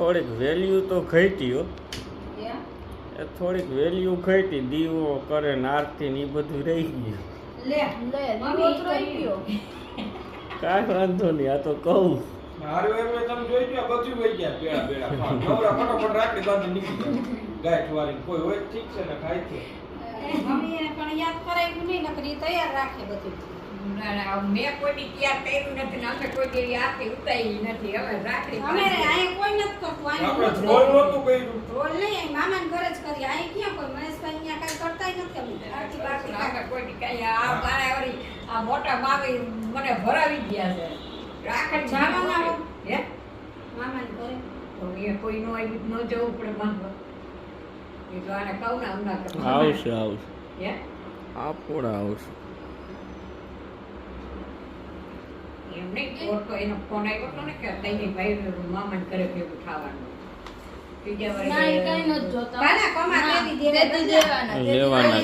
થોડીક વેલ્યુ તો ઘટી હો, એ થોડીક વેલ્યુ ઘટી. દીવો કરે ને આરતી ને એ બધું રહી ગયું. કાંઈ વાંધો નહીં, આ તો કહું મારું એમ તમે જોઈ ગયા બધું વહી ગયા બેડા બેડા નવરા ફટાફટ રાખડી બાંધી નીકળી ગયા ગાંઠ વાળી કોઈ હોય ઠીક છે ને ખાય છે મમ્મીએ પણ યાદ કરાવ્યું નહીં, નકરી તૈયાર રાખે બધું. મેં કોઈ દી તૈયાર કર્યું નથી ને અમે કોઈ દી આરતી ઉતારી નથી. હવે રાખડી અમે અહીંયા કોઈ નથી કરતું, આપણે અહીંયા ધ્રોલ નહોતું કર્યું રોલ નહીં, અહીં મામાને ઘરે જ કરીએ. અહીં ક્યાં કોઈ મહેશભાઈ અહીંયા કાંઈ કરતાય નથી અમે. આરતી બારતી અમે કોઈ દી કઈ આ બારાવરી આ મોટા મામી મને ભરાવી ગયા છે. રાખડી જવાના હો. હે મામાને ઘરે તો એ કોઈ નો આવી ન જવું પડે બાંધવા. એ તો આને કહું ને હમણાં તો આવશે આવશે, હે આપોડા આવશે. એમ નહીં તો એનો ફોન આવ્યો હતો ને કે તઈને ભાઈ મામાને ઘરે ભેગું થવાનું. ત્રીજા ના, એ વારે કાંઈ નથી જોતા. કાના કમા દેવી દેતી દેવાના. લેવાના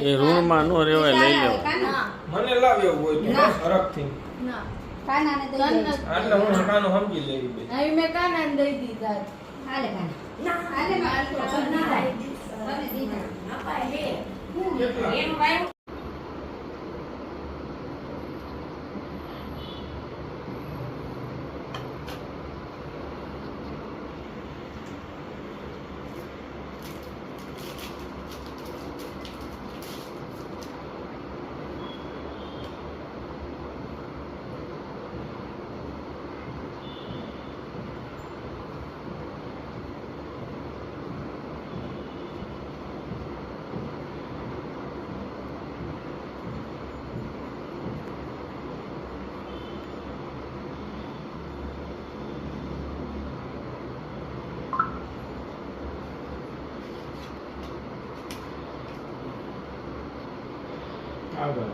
એ રૂમમાં નો રેવાય, લઈ લેવા. કાના મને લાવ્યો હોય તો બસ હરખથી ના. કાનાને દઈ દે. આટલે હું હટાનો સમજી લેવી બે અહીં મેં કાનાને દઈ દીધા. હાલે કાના. હાલે માં ના તમે દીધા. એનું ભાઈ આગળ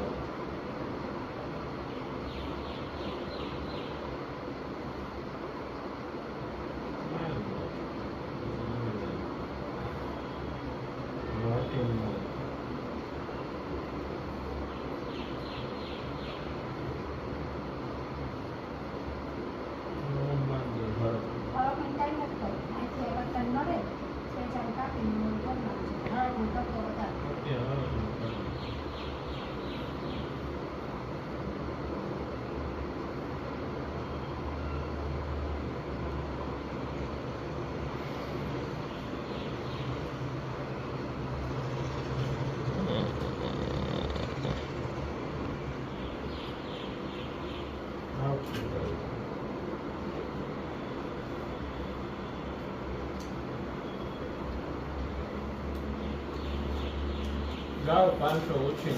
ગાવ 500 ઓછી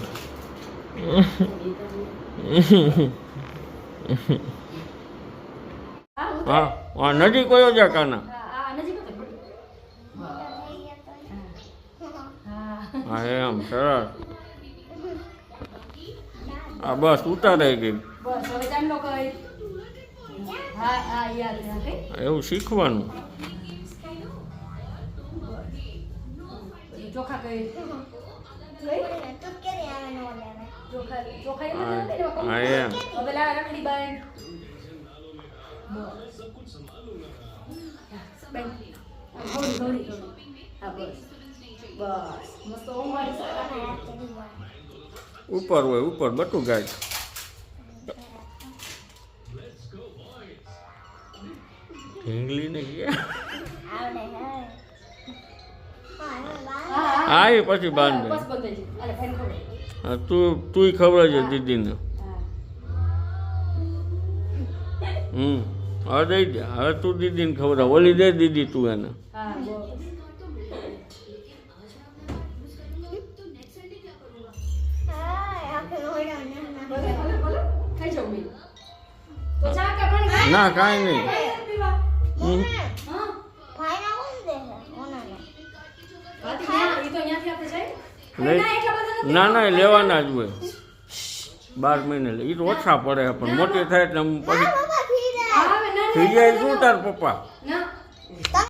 હા હા, નજીક કયો જા કાના. હા એમ સરસ. આ બસ ઉતારાઈ ગઈ. બસ હવે ચાંદલો કઈ. હા હા યાદ રાખે. એવું શીખવાનું. ચોખા કઈ. ચોખા હા એમ. હવે લા રાખડી બાંધ. થોડી થોડી હા બસ બસ મસ્ત ઓમાડી ઉપર હોય ઉપર બટું ગાય. ઢીંગલી ને હા એ પછી બાંધે. બસ બંધ થઈ જાય. અરે ફેન ખોલે. હા તું ખબર છે દીદીને. હવે દઈ દે. હવે તું દીદીને ખબર ઓલી દે દીદી તું એને. હા બસ ખાઈ જાઉં મેં તો ચા કે પાણી ના કાંઈ નહીં. હા ના ના એ લેવાના જ હોય. 12 મહિને લે. એ તો ઓછા પડે પણ મોટી થાય એટલે પછી થઈ જાય શું તાર પપ્પા. ના